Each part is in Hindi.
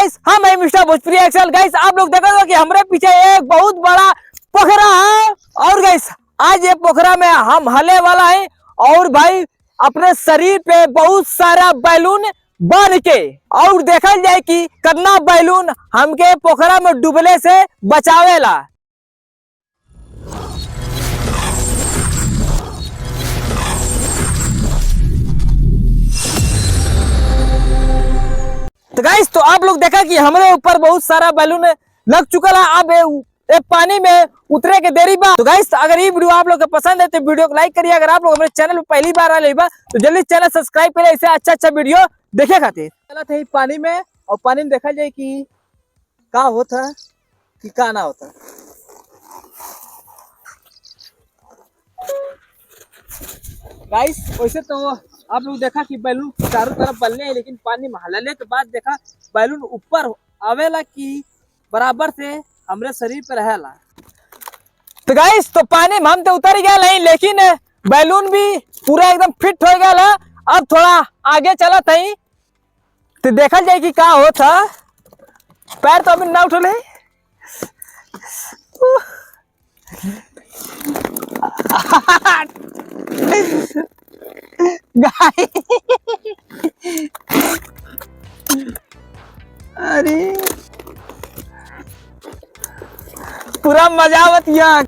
गाइस हम है मिस्टर भोजपुरी एक्सेल। गाइस आप लोग देखो कि हमारे पीछे एक बहुत बड़ा पोखरा है और गाइस आज ये पोखरा में हम हले वाला है और भाई अपने शरीर पे बहुत सारा बैलून बांध के और देखल जाए कि कितना बैलून हमके पोखरा में डूबले से बचावेला। तो गाइस तो आप लोग देखा कि हमारे ऊपर बहुत सारा बैलून लग चुका है। अब ये पानी में उतरे के देरी बा। तो गाइस अगर ये वीडियो आप लोग को पसंद है तो वीडियो को लाइक करिए। अगर आप लोग हमारे चैनल पे पहली बार आए बा तो जल्दी चैनल सब्सक्राइब करिए ऐसे अच्छा वीडियो देखे खातिर। चला थे पानी में और पानी में देखा जाए कि का होता कि का ना होता। गाइस वैसे तो आप लोग देखा कि बैलून चारों तरफ बलने हैं, लेकिन पानी में हलने के बाद देखा बैलून ऊपर आवेला कि बराबर से हमरे शरीर पे रहेला। तो गाइस तो पानी में हम तो उतर गया नहीं, लेकिन बैलून भी पूरा एकदम फिट हो गया। अब थोड़ा आगे चला था तो देखा जाए कि का होता। पैर तो अभी ना उठले। अरे पूरा मजा आवत यहाँ।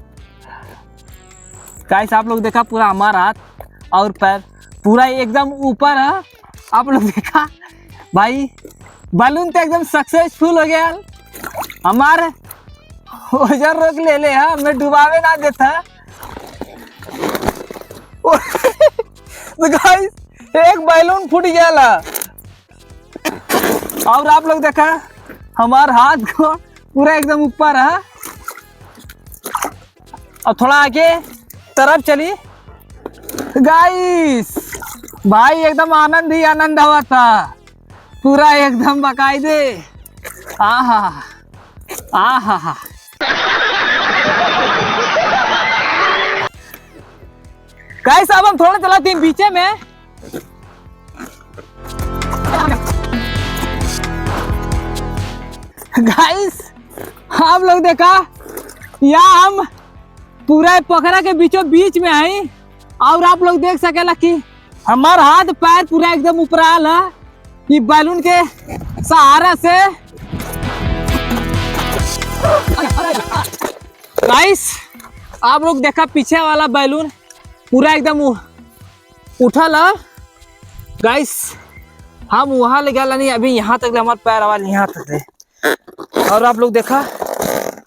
गाइस आप लोग देखा पूरा हमारा हाथ और पैर पूरा एकदम ऊपर है। आप लोग देखा भाई बैलून तो एकदम सक्सेसफुल हो गया। हमारे वजन रोक ले हमें डुबावे ना देता। तो गाइस एक बैलून फूट गया और आप लोग देखा हमारे हाथ को पूरा एकदम ऊपर है और थोड़ा आगे तरफ चली। गाइस भाई एकदम आनंद ही आनंद हुआ था पूरा एकदम बाकायदे। आहा आहा गाइस अब हम थोड़ा चलाते हैं बीचे में। गाइस आप लोग देखा यहाँ हम पूरा पोखरा के बीचों बीच में है और आप लोग देख सकेला कि हमारा हाथ पैर पूरा एकदम ऊपराल है ये बैलून के सहारा से। गाइस आप लोग देखा पीछे वाला बैलून पूरा एकदम उठल है। गाइस हम वहां ले गया नहीं, अभी यहाँ तक हमारे पैर वाले यहाँ तक है और आप लोग देखा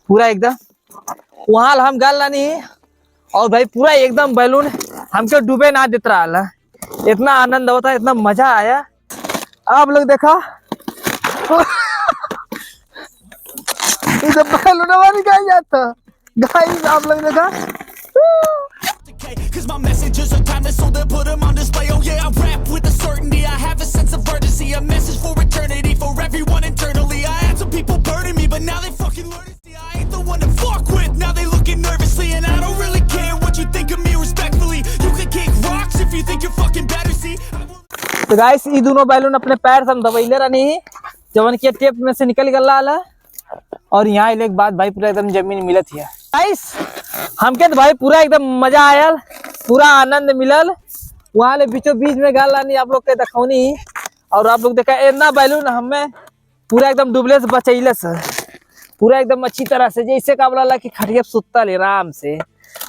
पूरा एकदम वहां हम गल नहीं और भाई पूरा एकदम बैलून हमको डूबे ना देता रहा। इतना आनंद होता, इतना मजा आया। आप लोग देखा इधर बैलून निकाल जाता। गाइस आप लोग देखा Cause my messages are timeless, so they'll put them on display. Oh yeah, I rap with a certainty. I have a sense of urgency, a message for eternity, for everyone internally. I had some people burning me, but now they fucking learn to see I ain't the one to fuck with. Now they looking nervously, and I don't really care what you think of me respectfully. You can kick rocks if you think you're fucking better, see. तो गाइस ये दोनों बैलून अपने पैर से हम दबाइले रहनी जवन के टेप में से निकल गया और यहाँ एक बाद भाई पूरा एकदम जमीन मिलत है। गाइस हमके तो भाई पूरा एकदम मजा आयल, पूरा आनंद मिलल। वहाँ ले बीचों बीच में गालानी आप लोग के देखौनी और आप लोग देखा इतना बैलून हमें पूरा एकदम डूबले से बचैले से पूरा एकदम अच्छी तरह से जैसे का बोला कि खड़िया सुत्ता ले आराम से।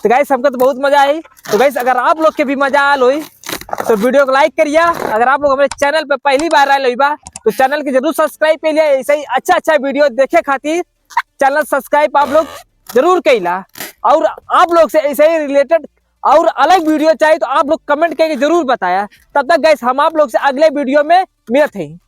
तो गाइस हमको तो बहुत मजा आई। तो गाइस अगर आप लोग के भी मजा आल हो तो वीडियो को लाइक करिए। अगर आप लोग हमारे चैनल पे पहली बार आए बा तो चैनल की जरूर सब्सक्राइब करिए। ऐसे ही अच्छा वीडियो देखे खातिर चैनल सब्सक्राइब आप लोग जरूर कइला और आप लोग से ऐसे ही रिलेटेड और अलग वीडियो चाहिए तो आप लोग कमेंट करके जरूर बताया। तब तक गाइस हम आप लोग से अगले वीडियो में मिलते हैं।